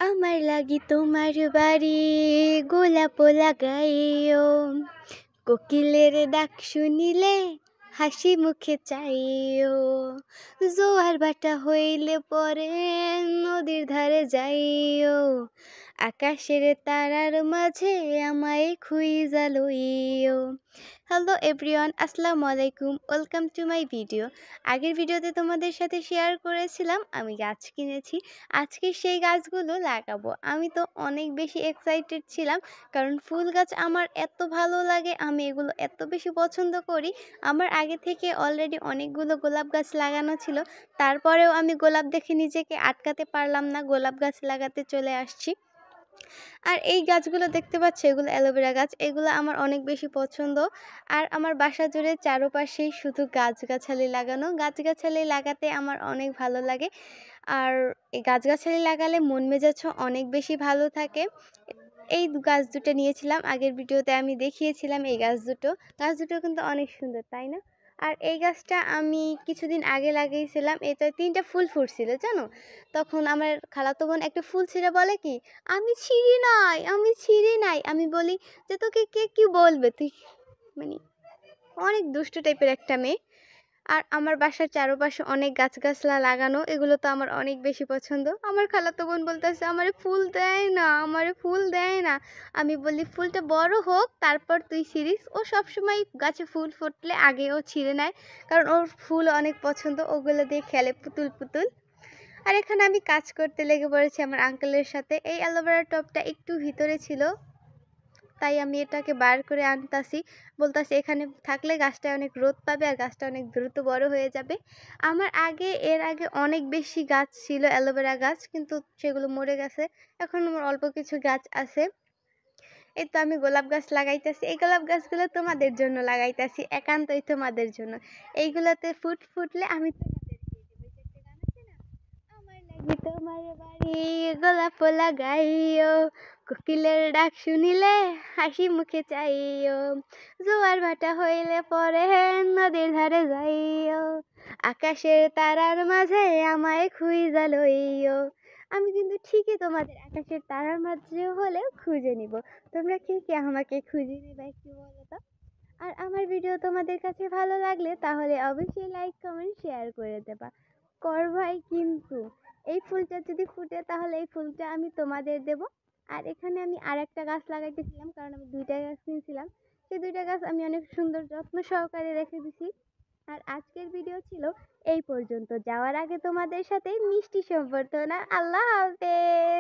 আমার লাগি তোমার বাড়ি গোলাপ লাগাইও, কোকিলের ডাক শুনিলে হাসি মুখে চাইও, জোয়ার ভাটা হইলে পরে নদীর ধারে যাইও, আকাশের তারার মাঝে আমায় খুইজা লইও। হ্যালো এভরিওয়ান, আসসালামু আলাইকুম, ওয়েলকাম টু মাই ভিডিও। আগের ভিডিওতে তোমাদের সাথে শেয়ার করেছিলাম আমি গাছ কিনেছি। আজকে সেই গাছগুলো লাগাবো। আমি তো অনেক বেশি এক্সাইটেড ছিলাম, কারণ ফুল গাছ আমার এত ভালো লাগে, আমি এগুলো এত বেশি পছন্দ করি। আমার আগে থেকে অলরেডি অনেকগুলো গোলাপ গাছ লাগানো ছিল, তারপরেও আমি গোলাপ দেখে নিজেকে আটকাতে পারলাম না, গোলাপ গাছ লাগাতে চলে আসছি। আর এই গাছগুলো দেখতে পাচ্ছ, এগুলো অ্যালোভেরা গাছ, এগুলো আমার অনেক বেশি পছন্দ। আর আমার বাসা জুড়ে চারপাশেই শুধু গাছগাছালি লাগানো, গাছগাছালি লাগাতে আমার অনেক ভালো লাগে। আর এই গাছগাছালি লাগালে মন মেজাজও অনেক বেশি ভালো থাকে। এই গাছ দুটো নিয়েছিলাম, আগের ভিডিওতে আমি দেখিয়েছিলাম। এই গাছ দুটো কিন্তু অনেক সুন্দর, তাই না? আর এই গাছটা আমি কিছুদিন আগে লাগিয়েছিলাম, এটা 3টা ফুল ফুটছিল জানো। তখন আমার খালাতো বোন একটা ফুল ছিঁড়ে বলে কি, আমি ছিঁড়ি নাই। আমি বলি যে তোকে কে কি বলবে, তুই মানে অনেক দুষ্টু টাইপের একটা মেয়ে। আর আমার বাসার চারপাশে অনেক গাছগাছলা লাগানো, এগুলো তো আমার অনেক বেশি পছন্দ। আমার খালাতো বোন বলতেছে আমারে ফুল দেয় না। আমি বলি ফুলটা বড় হোক তারপর তুই ছিঁড়িস। ও সবসময় গাছে ফুল ফুটলে আগে ও ছিঁড়ে নেয়, কারণ ওর ফুল অনেক পছন্দ, ওগুলো দিয়ে খেলে পুতুল পুতুল। আর এখানে আমি কাজ করতে লেগে পড়েছি আমার আঙ্কেলের সাথে। এই অ্যালোভেরা টবটা একটু ভিতরে ছিল, তাই আমি এটাকে বার করে আনতাছি। বলতাছি এখানে থাকলে গাছটা অনেক রোদ পাবে আর গাছটা অনেক দ্রুত বড় হয়ে যাবে। আমার এর আগে অনেক বেশি গাছ ছিল অ্যালোভেরা গাছ, কিন্তু সেগুলো মরে গেছে। এখন আমার অল্প কিছু গাছ আছে। এই তো আমি গোলাপ গাছ লাগাইতেছি। এই গোলাপ গাছগুলো তোমাদের জন্য লাগাইতেছি, একান্তই তোমাদের জন্য। এইগুলোতে ফুটলে আমি আমার লাগি তোমার বাড়ি গোলাপ লাগাইও, কোকিলের ডাক শুনিলে হাসি মুখে চাইও, জোয়ার ভাটা হইলে পরে নদীর ধারে যাইও, আকাশের তারার মাঝে আমায় খুঁজা লইও। আমি কিন্তু ঠিকই তোমাদের আকাশের তারার মাঝে হলেও খুঁজে নিব। তোমরা কে কে আমাকে খুঁজে নিবে একটু বলো তো। আর আমার ভিডিও তোমাদের কাছে ভালো লাগলে তাহলে অবশ্যই লাইক কমেন্ট শেয়ার করে দেবা। কর ভাই, কিন্তু এই ফুলটা যদি ফুটে তাহলে এই ফুলটা আমি তোমাদের দেব। আর এখানে আমি আর একটা গাছ লাগাইতেছিলাম, কারণ আমি 2টা গাছ কিনছিলাম। সেই 2টা গাছ আমি অনেক সুন্দর যত্ন সহকারে রেখে দিছি। আর আজকের ভিডিও ছিল এই পর্যন্ত। যাওয়ার আগে তোমাদের সাথে মিষ্টি সম্বর্ধনা। আল্লাহ হাফেজ।